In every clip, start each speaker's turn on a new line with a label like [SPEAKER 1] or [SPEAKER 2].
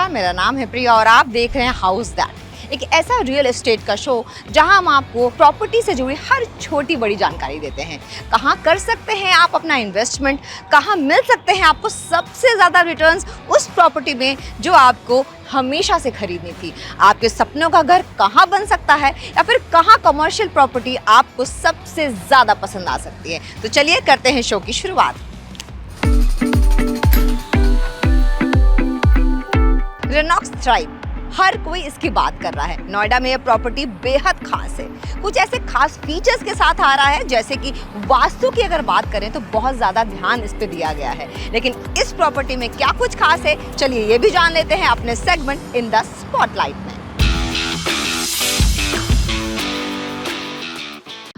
[SPEAKER 1] नमस्कार, मेरा नाम है प्रिया और आप देख रहे हैं हाउस दैट, एक ऐसा रियल एस्टेट का शो जहां हम आपको प्रॉपर्टी से जुड़ी हर छोटी बड़ी जानकारी देते हैं। कहां कर सकते हैं आप अपना इन्वेस्टमेंट, कहां मिल सकते हैं आपको सबसे ज़्यादा रिटर्न्स उस प्रॉपर्टी में जो आपको हमेशा से खरीदनी थी। आपके सपनों का घर कहां बन सकता है या फिर कहां कमर्शियल प्रॉपर्टी आपको सबसे ज़्यादा पसंद आ सकती है। तो चलिए करते हैं शो की शुरुआत। रेनॉक्स थ्राइव, हर कोई इसकी बात कर रहा है। नोएडा में यह प्रॉपर्टी बेहद खास है। कुछ ऐसे खास फीचर्स के साथ आ रहा है, जैसे कि वास्तु की अगर बात करें तो बहुत ज़्यादा ध्यान इस पे दिया गया है। लेकिन इस प्रॉपर्टी में क्या कुछ खास है, चलिए ये भी जान लेते हैं अपने सेगमेंट इन द स्पॉटलाइट में।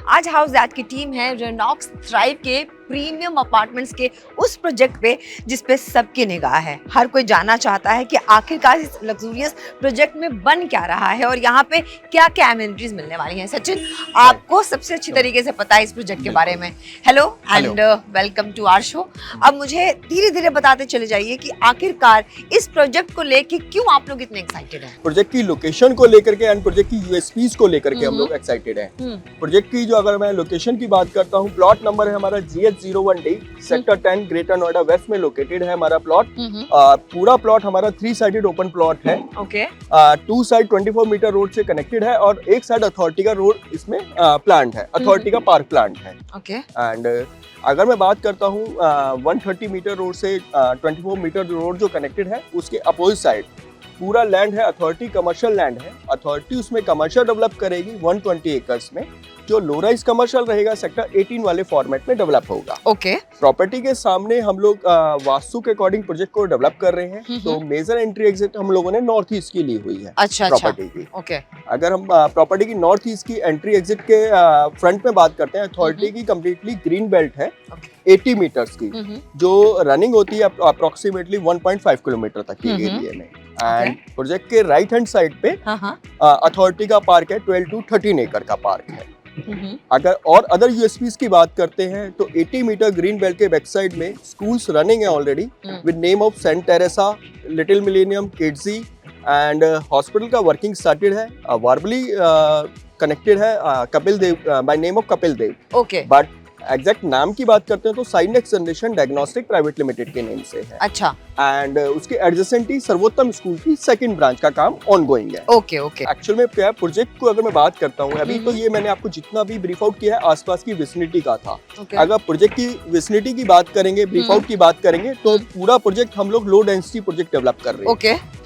[SPEAKER 1] आज हाउस दैट की टीम है रेनॉक्स थ्राइव के प्रीमियम अपार्टमेंट्स के उस प्रोजेक्ट पे जिस पे सबकी निगाह है। हर कोई जानना चाहता है कि आखिरकार इस लग्जूरियस प्रोजेक्ट में बन क्या रहा है और यहाँ पे क्या क्या एमिनिटीज मिलने वाली हैं। सचिन, आपको सबसे अच्छी तरीके से पता है इस प्रोजेक्ट के बारे में। Hello and welcome to our show. अब मुझे धीरे धीरे बताते चले जाइए कि आखिरकार इस प्रोजेक्ट को लेके क्यों आप लोग इतने एक्साइटेड हैं।
[SPEAKER 2] प्रोजेक्ट की लोकेशन को लेकर के एंड प्रोजेक्ट की यूएसपीज को लेकर के हम लोग एक्साइटेड हैं। प्रोजेक्ट की जो अगर मैं लोकेशन की बात करता हूँ, प्लॉट नंबर है हमारा GH01D, sector 10, greater Noida west में लोकेटेड है हमारा प्लॉट। पूरा प्लॉट हमारा 3 साइडेड ओपन प्लॉट है।
[SPEAKER 1] ओके।
[SPEAKER 2] 2 साइड 24 मीटर रोड से कनेक्टेड है और एक साइड अथॉरिटी का रोड इसमें प्लांट है, अथॉरिटी का पार्क प्लांट है।
[SPEAKER 1] ओके।
[SPEAKER 2] एंड अगर मैं बात करता हूँ 130 मीटर रोड से 24 मीटर रोड जो कनेक्टेड है, उसके अपोजिट साइड पूरा लैंड है अथॉरिटी, कमर्शियल लैंड है। अथॉरिटी उसमें कमर्शियल डेवलप करेगी 120 एकर्स में, जो लो राइज कमर्शियल रहेगा सेक्टर 18 वाले फॉर्मेट में डेवलप होगा।
[SPEAKER 1] ओके।
[SPEAKER 2] प्रॉपर्टी के सामने हम लोग वास्तु के अकॉर्डिंग प्रोजेक्ट को डेवलप कर रहे हैं। तो मेजर एंट्री एग्जिट हम लोगों ने नॉर्थ ईस्ट की ली हुई है।
[SPEAKER 1] अच्छा,
[SPEAKER 2] प्रॉपर्टी की।
[SPEAKER 1] ओके।
[SPEAKER 2] अगर हम प्रॉपर्टी की नॉर्थ ईस्ट की एंट्री एग्जिट के फ्रंट में बात करते हैं, अथॉरिटी की कम्प्लीटली ग्रीन बेल्ट है 80 मीटर्स की, जो रनिंग होती है अप्रोक्सीमेटली 1.5 किलोमीटर तक की एरिया में। एंड प्रोजेक्ट के राइट हैंड साइड पे अथॉरिटी का पार्क है, 12 to 13 एकड़ का पार्क है। अगर और अदर यूएसपीज की बात करते हैं तो 80 मीटर ग्रीन बेल्ट के बैक साइड में स्कूल्स रनिंग है already with name of Saint Teresa, little millennium, Kidzee and hospital का वर्किंग स्टार्टेड है। वार्बली कनेक्टेड है Kapil Dev by name of Kapil Dev.
[SPEAKER 1] Okay.
[SPEAKER 2] But exact नाम की बात करते हैं तो sign next generation diagnostic private limited के नेम से है।
[SPEAKER 1] अच्छा।
[SPEAKER 2] एंड उसके एडजेसेंट ही सर्वोत्तम स्कूल की सेकंड ब्रांच का काम ऑनगोइंग है।
[SPEAKER 1] Okay okay.
[SPEAKER 2] एक्चुअल में क्या प्रोजेक्ट को अगर मैं बात करता हूँ, अभी तो ये मैंने आपको जितना भी ब्रीफ आउट किया है आसपास की विसिनिटी का था। अगर प्रोजेक्ट की विसिनिटी की बात करेंगे, ब्रीफ आउट की बात करेंगे, तो पूरा प्रोजेक्ट हम लोग लो डेंसिटी प्रोजेक्ट डेवलप कर रहे हैं।
[SPEAKER 1] ओके।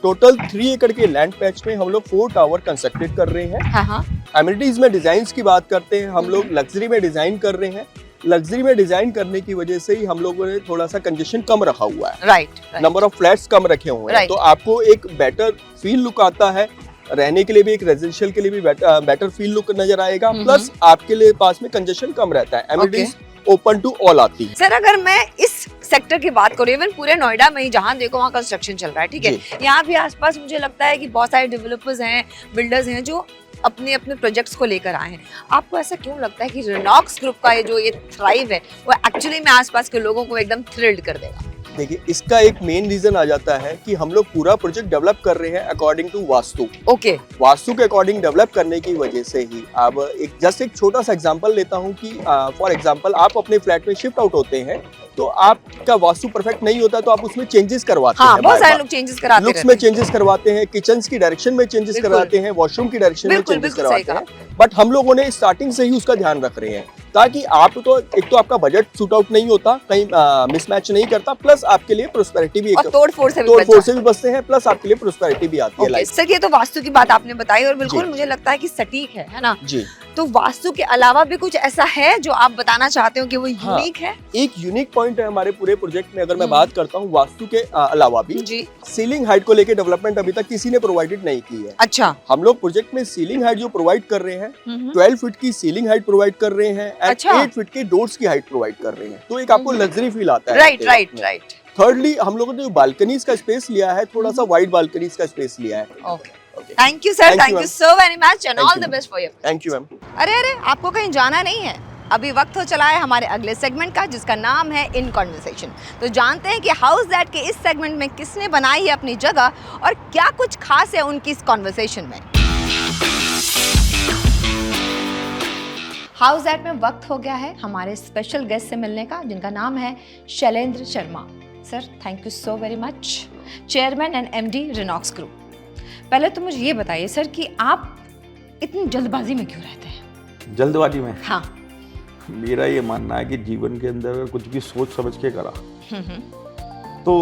[SPEAKER 2] टोटल 3 एकड़ के लैंड पैच में हम लोग 4 टावर कंस्ट्रक्टेड कर रहे हैं। एमिनिटीज में डिजाइन्स की बात करते हैं, हम लोग लग्जरी में डिजाइन कर रहे हैं। लग्जरी में डिजाइन करने की वजह से ही हम लोगों ने थोड़ा सा कंजेशन कम रखा हुआ है।
[SPEAKER 1] राइट।
[SPEAKER 2] नंबर ऑफ फ्लैट्स कम रखे हुए हैं, तो आपको एक बेटर फील लुक आता है। रहने के लिए भी, एक रेजिडेंशियल के लिए भी बेटर फील लुक नजर आएगा। प्लस आपके लिए पास में कंजेशन कम रहता है। एमिनिटीज ओपन टू ऑल आती है।
[SPEAKER 1] सर, अगर मैं इस सेक्टर की बात करूँ, इवन पूरे नोएडा में ही जहाँ देखो वहाँ कंस्ट्रक्शन चल रहा है, ठीक है। यहाँ भी आसपास मुझे लगता है कि बहुत सारे डेवलपर्स हैं, बिल्डर्स हैं जो अपने अपने प्रोजेक्ट्स को लेकर आए हैं। आपको ऐसा क्यों लगता है कि रेनॉक्स ग्रुप का ये थ्राइव है वो एक्चुअली में आसपास के लोगों को एकदम थ्रिल्ड कर देगा?
[SPEAKER 2] देखिए, इसका एक मेन रीजन आ जाता है कि हम लोग पूरा प्रोजेक्ट डेवलप कर रहे हैं according to vastu.
[SPEAKER 1] Okay.
[SPEAKER 2] Vastu के अकॉर्डिंग डेवलप करने की वजह से ही अब एक छोटा सा एग्जांपल लेता हूं कि फॉर एग्जांपल आप अपने फ्लैट में शिफ्ट आउट होते हैं तो आपका वास्तु परफेक्ट नहीं होता तो आप उसमें चेंजेस करवाते हैं।
[SPEAKER 1] बहुत सारे लोग चेंजेस कराते हैं,
[SPEAKER 2] लुक्स में चेंजेस करवाते हैं, किचन की डायरेक्शन में चेंजेस करवाते हैं, वॉशरूम की डायरेक्शन में चेंजेस करवाते हैं। बट हम लोगों ने स्टार्टिंग से ही उसका ध्यान रख रहे हैं ताकि आप तो एक तो आपका बजट सूट आउट नहीं होता, कहीं मिसमैच नहीं करता, प्लस आपके लिए प्रोस्पेरिटी भी,
[SPEAKER 1] तोड़ फोड़ से भी
[SPEAKER 2] बचते हैं, प्लस आपके लिए प्रोस्पेरिटी भी आती है।
[SPEAKER 1] सर, ये तो वास्तु की बात आपने बताई और बिल्कुल मुझे लगता है कि सटीक है ना
[SPEAKER 2] जी।
[SPEAKER 1] तो वास्तु के अलावा भी कुछ ऐसा है जो आप बताना चाहते हो कि वो यूनिक है?
[SPEAKER 2] एक यूनिक पॉइंट है हमारे पूरे प्रोजेक्ट में। अगर मैं बात करता हूँ वास्तु के अलावा भी जी, सीलिंग हाइट को लेकर डेवलपमेंट अभी तक किसी ने प्रोवाइडेड नहीं की है।
[SPEAKER 1] अच्छा।
[SPEAKER 2] हम लोग प्रोजेक्ट में सीलिंग हाइट जो प्रोवाइड कर रहे हैं 12 फीट की सीलिंग हाइट प्रोवाइड कर रहे हैं एंड 8 फीट के डोर्स की हाइट प्रोवाइड कर रहे हैं, तो एक आपको लग्जरी फील आता है।
[SPEAKER 1] Right right right.
[SPEAKER 2] थर्डली, हम लोगों ने जो बालकनीज का स्पेस लिया है, थोड़ा सा वाइड बालकनीज का स्पेस लिया है।
[SPEAKER 1] Okay. Thank you sir, thank you so very much and all the best for you.
[SPEAKER 2] Thank you ma'am.
[SPEAKER 1] अरे आपको कहीं जाना नहीं है? अभी वक्त हो चला है हमारे अगले सेगमेंट का, जिसका नाम है इन कॉन्वर्सेशन। तो जानते हैं कि हाउस दैट के इस सेगमेंट में किसने बनाई है अपनी जगह और क्या कुछ खास है उनकी इस कॉन्वर्सेशन में। हाउस दैट में वक्त हो गया है हमारे स्पेशल गेस्ट से मिलने का, जिनका नाम है Shailendra Sharma. Sir, thank you so very much, chairman and MD Renox group. पहले तो मुझे ये बताइए सर कि आप इतनी जल्दबाजी में क्यों रहते हैं?
[SPEAKER 3] जल्दबाजी में?
[SPEAKER 1] हाँ।
[SPEAKER 3] मेरा ये मानना है कि जीवन के अंदर अगर कुछ भी सोच समझ के करा तो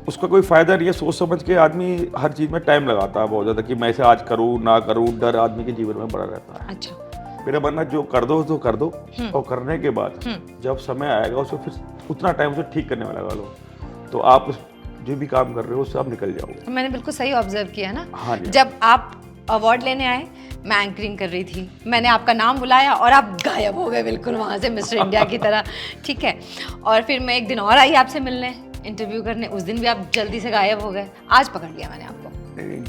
[SPEAKER 3] उसका कोई फायदा नहीं है। सोच समझ के आदमी हर चीज में टाइम लगाता है बहुत ज्यादा, कि मैं इसे आज करूँ ना करूँ, डर आदमी के जीवन में बड़ा रहता है।
[SPEAKER 1] अच्छा।
[SPEAKER 3] मेरा मानना जो कर दो तो कर दो, और करने के बाद जब समय आएगा उसको फिर उतना टाइम उसे ठीक करने में लगा लो, तो आप जो भी काम कर रहे हो उससे आप निकल जाओगे।
[SPEAKER 1] मैंने बिल्कुल सही ऑब्जर्व किया ना।
[SPEAKER 3] हाँ जी।
[SPEAKER 1] जब आप अवार्ड लेने आए, मैं एंकरिंग कर रही थी, मैंने आपका नाम बुलाया और आप गायब हो गए बिल्कुल वहाँ से, मिस्टर इंडिया की तरह। ठीक है। और फिर मैं एक दिन और आई आपसे मिलने, इंटरव्यू करने, उस दिन भी आप जल्दी से गायब हो गए। आज पकड़ लिया मैंने आपको।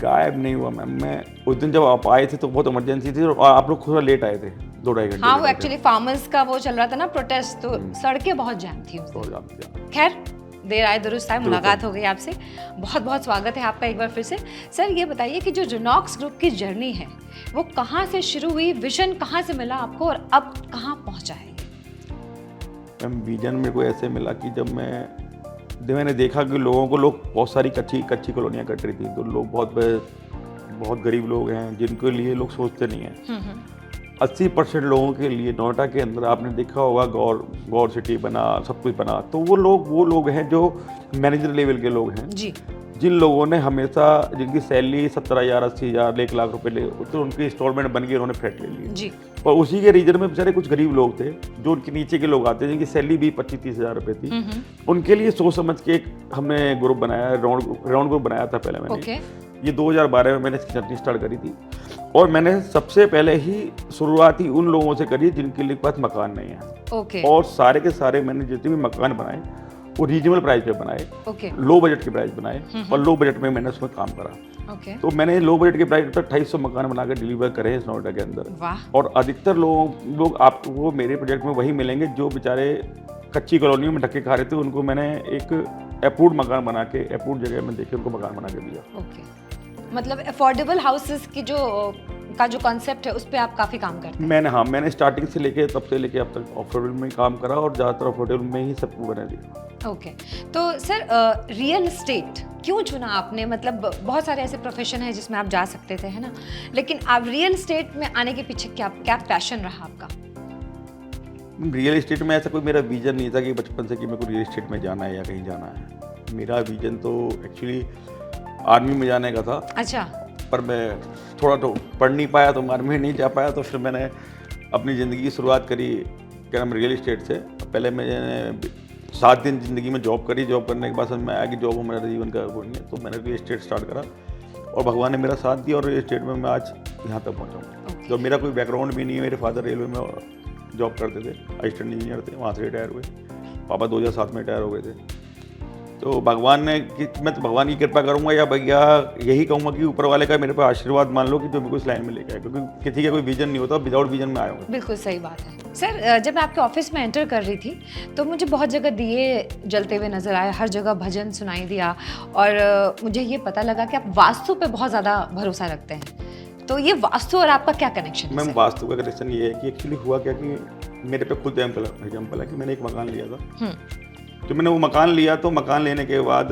[SPEAKER 3] गायब नहीं हुआ मैम, मैं उस दिन जब आप आए थे तो बहुत इमरजेंसी थी और आप लोग थोड़ा लेट आए थे, 2-2.5 घंटे।
[SPEAKER 1] हाँ, वो एक्चुअली फार्मर्स का वो चल रहा था ना, प्रोटेस्ट, तो सड़कें बहुत जैम थी उस दिन। खैर, देर आए दुरुस्त आए, मुलाकात हो गई आपसे। बहुत बहुत स्वागत है आपका एक बार फिर से। सर, ये बताइए कि जो रेनॉक्स ग्रुप की जर्नी है वो कहाँ से शुरू हुई, विजन कहाँ से मिला आपको और अब कहाँ पहुँचा है?
[SPEAKER 3] मैम, विजन मेरे को ऐसे मिला कि जब मैंने देखा कि लोग बहुत सारी कच्ची कॉलोनियाँ कट रही थी, तो लोग बहुत गरीब लोग हैं जिनके लिए लोग सोचते नहीं हैं। 80% लोगों के लिए नोएडा के अंदर आपने देखा होगा गौर सिटी बना, सब कुछ बना, तो वो लोग हैं जो मैनेजर लेवल के लोग हैं
[SPEAKER 1] जी,
[SPEAKER 3] जिन लोगों ने हमेशा, जिनकी सैलरी 70,000, 80,000, 1 लाख रुपए ले, तो उनकी इंस्टॉलमेंट बन के उन्होंने फ्लैट ले लिए
[SPEAKER 1] जी।
[SPEAKER 3] और उसी के रीजन में बेचारे कुछ गरीब लोग थे जो उनके नीचे के लोग आते हैं जिनकी सैलरी भी 25-30 हज़ार रुपये थी। उनके लिए सोच समझ के एक हमने ग्रुप बनाया, राउंड ग्रुप बनाया था पहले मैंने।
[SPEAKER 1] ओके।
[SPEAKER 3] ये 2012 में मैंने इसकी जर्नी स्टार्ट करी थी और मैंने सबसे पहले ही शुरुआत ही उन लोगों से करी जिनके लिए पास मकान नहीं है।
[SPEAKER 1] ओके।
[SPEAKER 3] और सारे के सारे मैंने जितने भी मकान बनाए वो रीजनेबल प्राइस पे बनाए।
[SPEAKER 1] ओके।
[SPEAKER 3] लो बजट के प्राइस बनाए और लो बजट में मैंने उसमें काम करा।
[SPEAKER 1] ओके।
[SPEAKER 3] तो मैंने लो बजट के प्राइस पर 250 मकान बनाकर डिलीवर करे इस नोएडा के अंदर।
[SPEAKER 1] वाह।
[SPEAKER 3] और अधिकतर लोग आपको मेरे प्रोजेक्ट में वही मिलेंगे जो बेचारे कच्ची कॉलोनियों में धक्के खा रहे थे, उनको मैंने एक अप्रूव्ड मकान बना के, अप्रूव्ड जगह में देके उनको मकान बना के दिया।
[SPEAKER 1] ओके। मतलब अफोर्डेबल हाउसेस की जो कॉन्सेप्ट है उस पे आप काफ़ी काम करते हैं।
[SPEAKER 3] मैंने स्टार्टिंग से लेके अब तक अफोर्डेबल में ही काम करा और ज़्यादातर अफोर्डेबल में ही सबको बना दिया।
[SPEAKER 1] ओके। तो सर, रियल एस्टेट क्यों चुना आपने? मतलब बहुत सारे ऐसे प्रोफेशन है जिसमें आप जा सकते थे, है ना, लेकिन आप रियल एस्टेट में आने के पीछे क्या पैशन रहा आपका?
[SPEAKER 3] रियल एस्टेट में ऐसा कोई मेरा विजन नहीं था कि बचपन से कि मेरे को रियल एस्टेट में जाना है या कहीं जाना है। मेरा विजन तो एक्चुअली आर्मी में जाने का था। अच्छा। पर मैं थोड़ा तो पढ़ नहीं पाया तो आर्मी में नहीं जा पाया, तो फिर मैंने अपनी ज़िंदगी की शुरुआत करी क्या नाम रियल एस्टेट से। पहले मैंने 7 दिन ज़िंदगी में जॉब करी। जॉब करने के बाद समझ में आया कि जॉब मेरा जीवन का वो नहीं है, तो मैंने रियल एस्टेट स्टार्ट करा और भगवान ने मेरा साथ दिया और रियल एस्टेट में मैं आज यहाँ तक पहुँचा हूँ। तो मेरा कोई बैकग्राउंड भी नहीं है। मेरे फादर रेलवे में जॉब करते थे, असिस्टेंट इंजीनियर थे, वहाँ से रिटायर हुए। पापा 2007 में रिटायर हो गए थे। तो भगवान ने कि मैं तो भगवान की कृपा करूंगा या भैया यही कहूँगा कि ऊपर वाले का मेरे पे आशीर्वाद मान लो कि जो मेरे को इस लाइन में लेके आया, क्योंकि किसी का कोई विजन नहीं होता, विदाउट विजन में आया हूँ।
[SPEAKER 1] बिल्कुल सही बात है। सर, जब मैं आपके ऑफिस में एंटर कर रही थी तो मुझे बहुत जगह दिए जलते हुए नजर आए, हर जगह भजन सुनाई दिया और मुझे ये पता लगा कि आप वास्तु पे बहुत ज़्यादा भरोसा रखते हैं। तो ये वास्तु और आपका क्या कनेक्शन है?
[SPEAKER 3] मैम, वास्तु का कनेक्शन ये है कि एक्चुअली हुआ क्या कि मेरे पे खुद एग्जाम्पल है कि मैंने एक मकान लिया था। तो मैंने वो मकान लिया, तो मकान लेने के बाद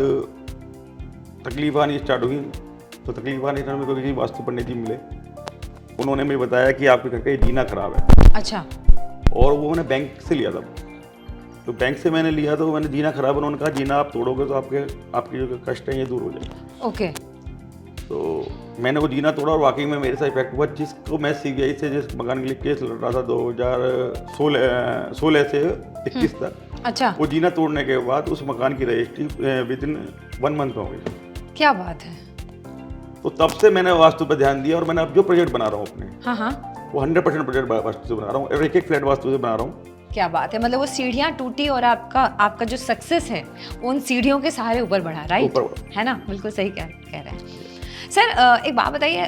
[SPEAKER 3] तकलीफ आनी स्टार्ट हुई। तो तकलीफ आने स्टार्ट में किसी वास्तु पंडित जी मिले, उन्होंने मुझे बताया कि आपके घर का ये जीना खराब है। अच्छा। और वो मैंने बैंक से लिया था। तो बैंक से मैंने लिया तो मैंने जीना खराब, उन्होंने कहा जीना आप तोड़ोगे तो आपके जो कष्ट हैं ये दूर हो जाएंगे। ओके। तो मैंने वो जीना तोड़ा और वाकई में मेरे साथ इफेक्ट हुआ, जिसको मैं CBI से जिस मकान के लिए केस लड़ रहा था 2016 से 21 तक। अच्छा। वो जीना तोड़ने के बाद उस मकान की रजिस्ट्री विदिन 1 मंथ में हो गई। क्या बात है। तो तब से मैंने वास्तु पर ध्यान दिया और मैंने अब जो प्रोजेक्ट बना रहा हूँ अपने, वो 100% प्रोजेक्ट वास्तु से बना रहा हूँ और एक फ्लैट वास्तु से बना रहा हूँ। क्या बात है। मतलब वो सीढ़ियाँ टूटी और आपका जो सक्सेस है उन सीढ़ियों के सहारे ऊपर बढ़ा, राइट? है ना, बिल्कुल सही कह रहे हैं। सर, एक बात बताइए,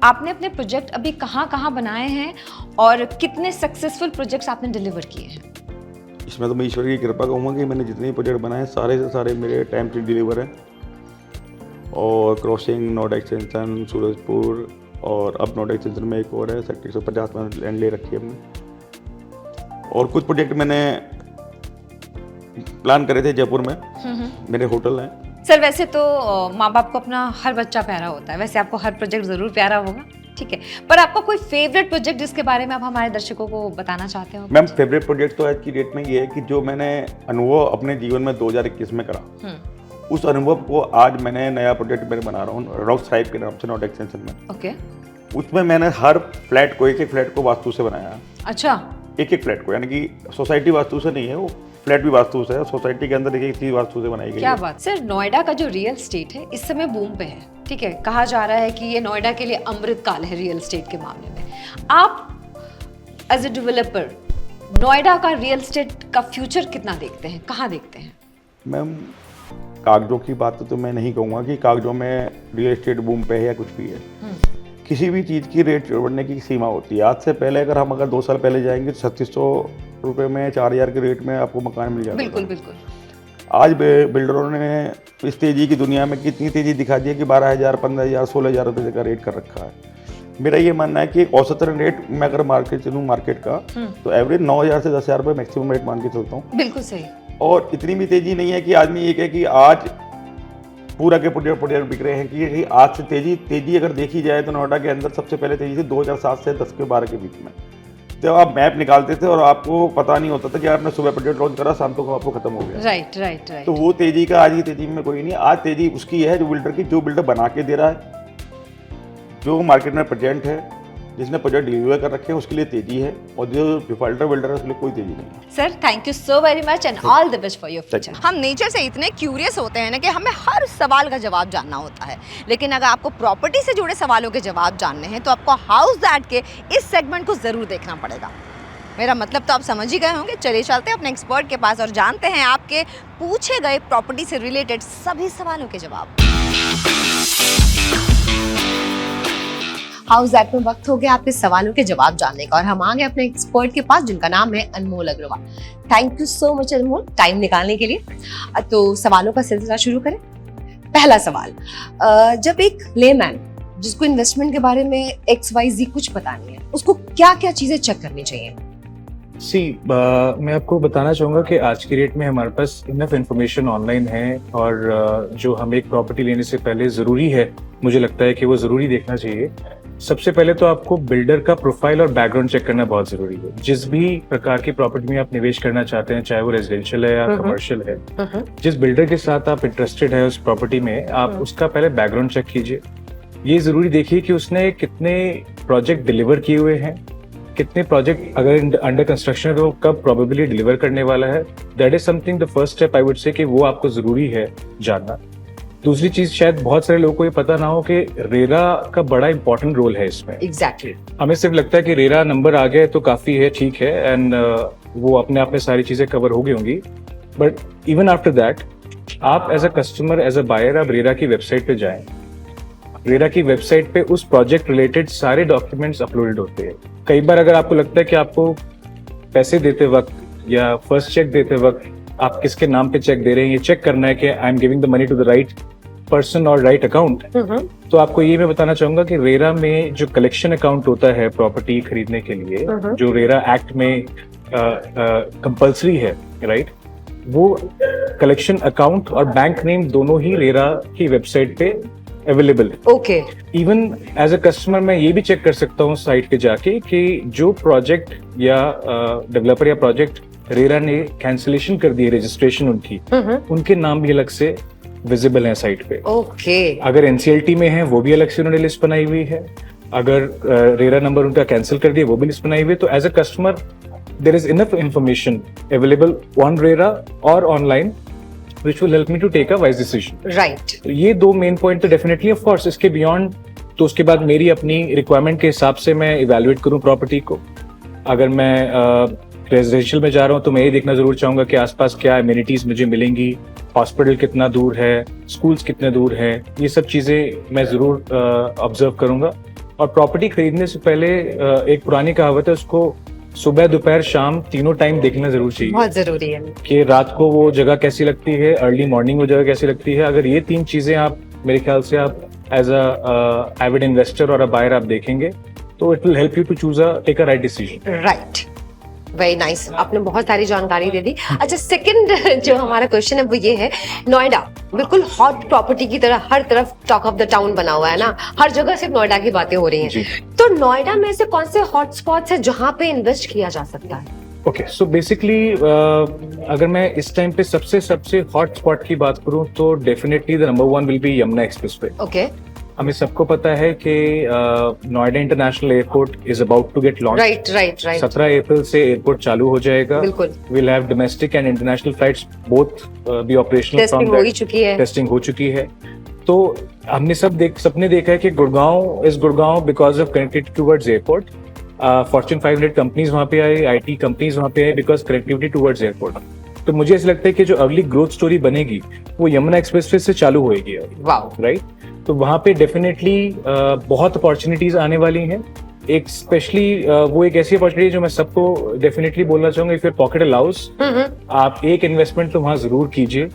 [SPEAKER 1] आपने अपने प्रोजेक्ट अभी कहाँ बनाए हैं और कितने सक्सेसफुल प्रोजेक्ट्स आपने डिलीवर किए हैं?
[SPEAKER 3] इसमें तो मैं ईश्वर की कृपा कहूँगा कि मैंने जितने प्रोजेक्ट बनाए सारे से सारे मेरे टाइम पे डिलीवर हैं। और क्रॉसिंग, नोएडा एक्सटेंशन, सूरजपुर, और अब नोएडा एक्सटेंशन में एक और है, सेक्टर 150 में लैंड ले रखी है हमने। और कुछ प्रोजेक्ट मैंने प्लान करे थे जयपुर में, मेरे होटल हैं।
[SPEAKER 1] सर वैसे तो माँ बाप को अपना हर बच्चा प्यारा होता है, वैसे आपको हर प्रोजेक्ट ज़रूर प्यारा होगा, ठीक है, पर आपका कोई फेवरेट प्रोजेक्ट जिसके बारे में आप हमारे दर्शकों को बताना चाहते हो?
[SPEAKER 3] मैम फेवरेट प्रोजेक्ट तो आज की डेट में ये है कि जो मैंने अनुभव अपने जीवन में 2021 में करा, उस अनुभव को आज मैंने नया प्रोजेक्ट मैंने बना रहा हूँ रॉक्स थ्राइव के नाम से, नोएडा एक्सटेंशन में।
[SPEAKER 1] ओके।
[SPEAKER 3] उसमें मैंने हर फ्लैट को, एक फ्लैट को वास्तु से बनाया।
[SPEAKER 1] अच्छा। एक
[SPEAKER 3] फ्लैट को, यानी कि सोसाइटी वास्तु से नहीं है, वो फ्लैट भी वास्तु से है, सोसाइटी के अंदर एक चीज वास्तु से बनाई गई है।
[SPEAKER 1] क्या बात। सर नोएडा का जो रियल एस्टेट है इस समय बूम पे है, ठीक है, कहा जा रहा है कि ये नोएडा के लिए अमृत काल है रियल एस्टेट के मामले में। आप एज ए डेवलपर नोएडा का रियल एस्टेट का फ्यूचर कितना देखते हैं, कहाँ देखते हैं?
[SPEAKER 3] मैम कागजों की बात तो मैं नहीं कहूँगा कि कागजों में रियल एस्टेट बूम पे है या कुछ भी है। किसी भी चीज़ की रेट बढ़ने की सीमा होती है। आज से पहले अगर 2 साल पहले जाएंगे तो 3600 रुपये में 4000 के रेट में आपको मकान मिल जाता है।
[SPEAKER 1] बिल्कुल बिल्कुल।
[SPEAKER 3] आज बिल्डरों ने इस तेज़ी की दुनिया में कितनी तेज़ी दिखा दी है कि 12000, 15000, 16000 रुपये का रेट कर रखा है। मेरा ये मानना है कि औसतन रेट मैं अगर मार्केट चलूँ मार्केट का, तो एवरेज 9000 से 10000 रुपये मैक्सिमम रेट मान के चलता हूँ।
[SPEAKER 1] बिल्कुल सही।
[SPEAKER 3] और इतनी भी तेज़ी नहीं है कि आदमी ये कहे कि आज पूरा के प्रोजेक्ट बिक रहे हैं, कि आज से तेज़ी अगर देखी जाए तो नोएडा के अंदर सबसे पहले तेज़ी थी 2007 से 10 के 12 के बीच में। जब आप मैप निकालते थे और आपको पता नहीं होता था कि आपने सुबह प्रोजेक्ट लॉन्च करा, शाम को आपको खत्म हो गया।
[SPEAKER 1] राइट।
[SPEAKER 3] तो वो तेज़ी का आज की तेज़ी में कोई नहीं। आज तेज़ी उसकी है जो बिल्डर बना के दे रहा है, जो मार्केट में प्रेजेंट है, जिसने प्रोजेक्ट डिलीवर कर रखे हैं, उसके लिए तेजी है, और जो डिफॉल्टर बिल्डर है उसके लिए कोई तेजी नहीं है।
[SPEAKER 1] Sir thank you so very much and all the best for your future. हम नेचर से इतने क्यूरियस होते हैं ना कि हमें हर सवाल का जवाब जानना होता है, लेकिन अगर आपको प्रॉपर्टी से जुड़े सवालों के जवाब जानने हैं तो आपको हाउस दैट के इस सेगमेंट को जरूर देखना पड़ेगा। मेरा मतलब तो आप समझ ही गए होंगे। चलिए चलते हैं अपने एक्सपर्ट के पास और जानते हैं आपके पूछे गए प्रॉपर्टी से रिलेटेड सभी सवालों के जवाब। हाउस दैट में वक्त हो गया आपके सवालों के जवाब जानने का और हम आ गए अपने एक्सपर्ट के पास जिनका नाम है Anmol Agarwal. Thank you so much Anmol time निकालने के लिए। तो सवालों का सिलसिला शुरू करें। पहला सवाल, जब एक लेमैन जिसको इन्वेस्टमेंट के बारे में XYZ कुछ पता नहीं है, उसको क्या क्या चीजें चेक करनी चाहिए?
[SPEAKER 4] मैं आपको बताना चाहूँगा कि आज की डेट में हमारे पास इनफ इन्फॉर्मेशन ऑनलाइन है, और जो हमें एक प्रॉपर्टी लेने से पहले ज़रूरी है, मुझे लगता है कि वो ज़रूरी देखना चाहिए। सबसे पहले तो आपको बिल्डर का प्रोफाइल और बैकग्राउंड चेक करना बहुत ज़रूरी है। जिस भी प्रकार की प्रॉपर्टी में आप निवेश करना चाहते हैं, चाहे वो रेजिडेंशियल है या कमर्शियल है, जिस बिल्डर के साथ आप इंटरेस्टेड है उस प्रॉपर्टी में, आप उसका पहले बैकग्राउंड चेक कीजिए। ये ज़रूरी देखिए कि उसने कितने प्रोजेक्ट डिलीवर किए हुए हैं, कितने प्रोजेक्ट अगर अंडर कंस्ट्रक्शन है तो कब प्रोबेबली डिलीवर करने वाला है। That is something the first step I would say कि वो आपको जरूरी है जानना। दूसरी चीज, शायद बहुत सारे लोगों को ये पता ना हो कि रेरा का बड़ा इंपॉर्टेंट रोल है इसमें।
[SPEAKER 1] एग्जैक्टली।
[SPEAKER 4] हमें सिर्फ लगता है कि रेरा नंबर आ गया तो काफी है, ठीक है, एंड वो अपने आप में सारी चीजें कवर हो गई होंगी, बट इवन आफ्टर दैट आप as a customer, as a buyer, आप रेरा की वेबसाइट पे जाएं। रेरा की वेबसाइट पे उस प्रोजेक्ट रिलेटेड सारे डॉक्यूमेंट्स अपलोडेड होते हैं। कई बार अगर आपको लगता है कि आपको पैसे देते वक्त या फर्स्ट चेक देते वक्त आप किसके नाम पे चेक दे रहे हैं, ये चेक करना है कि I am giving the money to the right person और राइट अकाउंट, तो आपको ये मैं बताना चाहूंगा कि रेरा में जो कलेक्शन अकाउंट होता है प्रॉपर्टी खरीदने के लिए, जो रेरा एक्ट में कंपल्सरी है, राइट, वो कलेक्शन अकाउंट और बैंक नेम दोनों ही रेरा की वेबसाइट पे अवेलेबल है।
[SPEAKER 1] Okay.
[SPEAKER 4] Even as a customer मैं ये भी चेक कर सकता हूँ साइट पे जाके कि जो प्रोजेक्ट या डेवलपर या प्रोजेक्ट रेरा ने कैंसिलेशन कर दी है रजिस्ट्रेशन उनकी, उनके नाम भी अलग से विजिबल है साइट पे।
[SPEAKER 1] ओके।
[SPEAKER 4] अगर NCLT में है वो भी अलग से उन्होंने लिस्ट बनाई हुई है। अगर रेरा नंबर उनका कैंसिल कर दिया वो भी लिस्ट बनाई हुई है। तो as a customer there is enough information available on RERA और online which will help me to take a wise decision.
[SPEAKER 1] Right.
[SPEAKER 4] तो ये दो मेन पॉइंट तो डेफिनेटली ऑफ कोर्स, इसके बियॉन्ड तो उसके बाद मेरी अपनी रिक्वायरमेंट के हिसाब से मैं इवेलुएट करूं प्रॉपर्टी को। अगर मैं रेजिडेंशियल में जा रहा हूं तो मैं ये देखना जरूर चाहूंगा कि आसपास क्या एमिनिटीज मुझे मिलेंगी, हॉस्पिटल कितना दूर है, स्कूल्स कितने दूर है, ये सब चीजें मैं जरूर ऑब्जर्व करूंगा। और प्रॉपर्टी खरीदने से पहले एक पुरानी कहावत है, उसको सुबह दोपहर शाम तीनों टाइम देखना जरूर चाहिए।
[SPEAKER 1] बहुत जरूरी है
[SPEAKER 4] कि रात को वो जगह कैसी लगती है, अर्ली मॉर्निंग वो जगह कैसी लगती है। अगर ये 3 चीजें आप, मेरे ख्याल से आप एज अ एविड इन्वेस्टर और अ बायर आप देखेंगे तो it will help you to choose take a right decision.
[SPEAKER 1] Right, very nice, आपने बहुत सारी जानकारी दे दी। अच्छा, सेकंड जो हमारा क्वेश्चन है वो ये है, नोएडा बिल्कुल हॉट प्रॉपर्टी की तरह हर तरफ टॉक ऑफ द टाउन बना हुआ है ना, हर जगह सिर्फ नोएडा की बातें हो रही हैं, तो नोएडा में से कौन से हॉट स्पॉट्स है जहाँ पे इन्वेस्ट किया जा सकता है?
[SPEAKER 4] ओके, सो बेसिकली अगर मैं इस टाइम पे सबसे हॉट स्पॉट की बात करूं तो definitely the number 1 will be Yamuna expressway.
[SPEAKER 1] Okay,
[SPEAKER 4] हमें सबको पता है कि Noida international airport is about to get launch.
[SPEAKER 1] Right
[SPEAKER 4] 17 April से एयरपोर्ट चालू हो जाएगा।
[SPEAKER 1] बिल्कुल,
[SPEAKER 4] will have domestic and international flights both be operational.
[SPEAKER 1] Testing हो ही चुकी है।
[SPEAKER 4] टेस्टिंग हो चुकी है। तो हमने सबने देखा है कि Gurgaon because of connectivity towards airport. Fortune 500 companies वहाँ पे आई, IT कंपनीज वहाँ पे आई बिकॉज कनेक्टिविटी टुवर्ड्स एयरपोर्ट। तो मुझे ऐसा लगता है कि जो अगली ग्रोथ स्टोरी बनेगी वो यमुना एक्सप्रेसवे से चालू होएगी।
[SPEAKER 1] वाओ,
[SPEAKER 4] राइट, तो वहाँ पे डेफिनेटली बहुत अपॉर्चुनिटीज आने वाली हैं। एक स्पेशली वो एक ऐसी अपॉर्चुनिटी जो मैं सबको डेफिनेटली बोलना चाहूंगा, इफ योर पॉकेट अलाउज आप एक इन्वेस्टमेंट तो वहाँ जरूर कीजिए,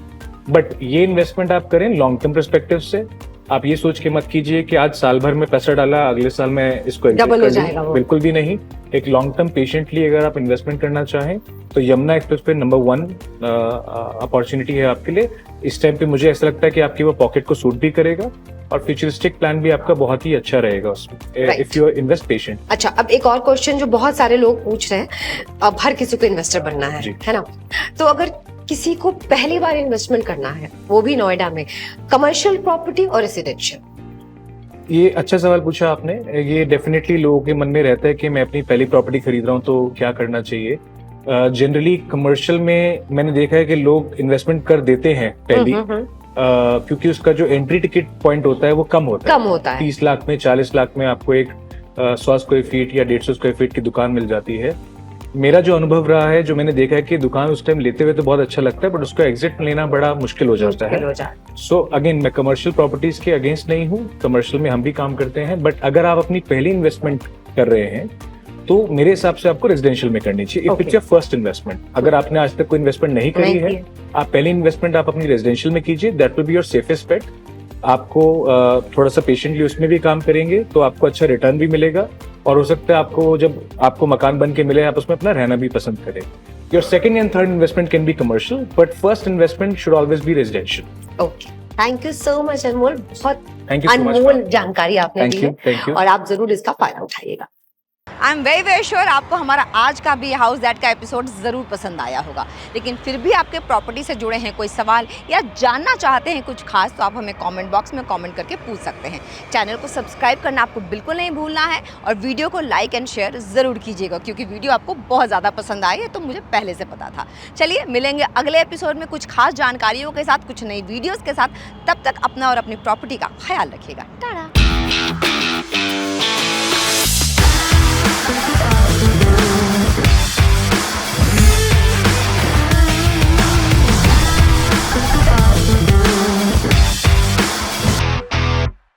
[SPEAKER 4] बट ये इन्वेस्टमेंट आप करें लॉन्ग टर्म पर्सपेक्टिव से। आप ये सोच के मत कीजिए कि आज साल भर में पैसा डाला अगले साल में इसको
[SPEAKER 1] डबल हो जाएगा,
[SPEAKER 4] बिल्कुल भी नहीं। एक लॉन्ग टर्म पेशेंटली अगर आप इन्वेस्टमेंट करना चाहें तो यमुना एक्सप्रेस पे नंबर 1 अपॉर्चुनिटी है आपके लिए। इस टाइम पे मुझे ऐसा लगता है कि आपकी वो पॉकेट को सूट भी करेगा और फ्यूचरिस्टिक प्लान भी आपका बहुत ही अच्छा रहेगा उसमें, इफ यू इन्वेस्ट पेशेंट।
[SPEAKER 1] अच्छा, अब एक और क्वेश्चन जो बहुत सारे लोग पूछ रहे हैं, अब हर किसी को इन्वेस्टर बनना है ना, तो अगर किसी को पहली बार इन्वेस्टमेंट करना है वो भी नोएडा में, कमर्शियल प्रॉपर्टी और रेसिडेंशियल?
[SPEAKER 4] ये अच्छा सवाल पूछा आपने। ये डेफिनेटली लोगों के मन में रहता है कि मैं अपनी पहली प्रॉपर्टी खरीद रहा हूँ तो क्या करना चाहिए। जनरली कमर्शियल में मैंने देखा है कि लोग इन्वेस्टमेंट कर देते हैं पहली, क्योंकि उसका जो एंट्री टिकट पॉइंट होता है वो कम होता है। 30 लाख में, 40 लाख में आपको एक 100 स्क्वायर फीट या 150 स्क्वायर फीट की दुकान मिल जाती है। मेरा जो अनुभव रहा है, जो मैंने देखा है कि दुकान उस टाइम लेते हुए तो बहुत अच्छा लगता है, बट उसको एग्जिट लेना बड़ा मुश्किल हो जाता है। सो अगेन, मैं कमर्शियल प्रॉपर्टीज के अगेंस्ट नहीं हूँ, कमर्शियल में हम भी काम करते हैं, बट अगर आप अपनी पहली इन्वेस्टमेंट कर रहे हैं तो मेरे हिसाब से आपको रेजिडेंशियल में करनी चाहिए। If it's your first investment, अगर आपने आज तक कोई इन्वेस्टमेंट नहीं करी है, आप पहली इन्वेस्टमेंट आप अपनी रेजिडेंशियल में कीजिए, that will be your safest bet. आपको थोड़ा सा पेशेंटली उसमें भी काम करेंगे तो आपको अच्छा रिटर्न भी मिलेगा, और हो सकता है आपको जब आपको मकान बन के मिले आप उसमें अपना रहना भी पसंद करें। Your second and third investment can be commercial, but first investment should always be residential.
[SPEAKER 1] Okay, thank you so much Anmol, बहुत
[SPEAKER 4] थैंक यू सो मच,
[SPEAKER 1] अनमोल जानकारी आपने दी है,
[SPEAKER 4] थैंक यू।
[SPEAKER 1] और आप जरूर इसका फायदा उठाइएगा। आई एम वेरी श्योर आपको हमारा आज का भी हाउस दैट का एपिसोड ज़रूर पसंद आया होगा, लेकिन फिर भी आपके प्रॉपर्टी से जुड़े हैं कोई सवाल या जानना चाहते हैं कुछ खास, तो आप हमें कमेंट बॉक्स में कमेंट करके पूछ सकते हैं। चैनल को सब्सक्राइब करना आपको बिल्कुल नहीं भूलना है, और वीडियो को लाइक एंड शेयर ज़रूर कीजिएगा, क्योंकि वीडियो आपको बहुत ज़्यादा पसंद आई है तो मुझे पहले से पता था। चलिए मिलेंगे अगले एपिसोड में कुछ खास जानकारियों के साथ, कुछ नई वीडियोज़ के साथ। तब तक अपना और अपनी प्रॉपर्टी का ख्याल रखिएगा। टाटा।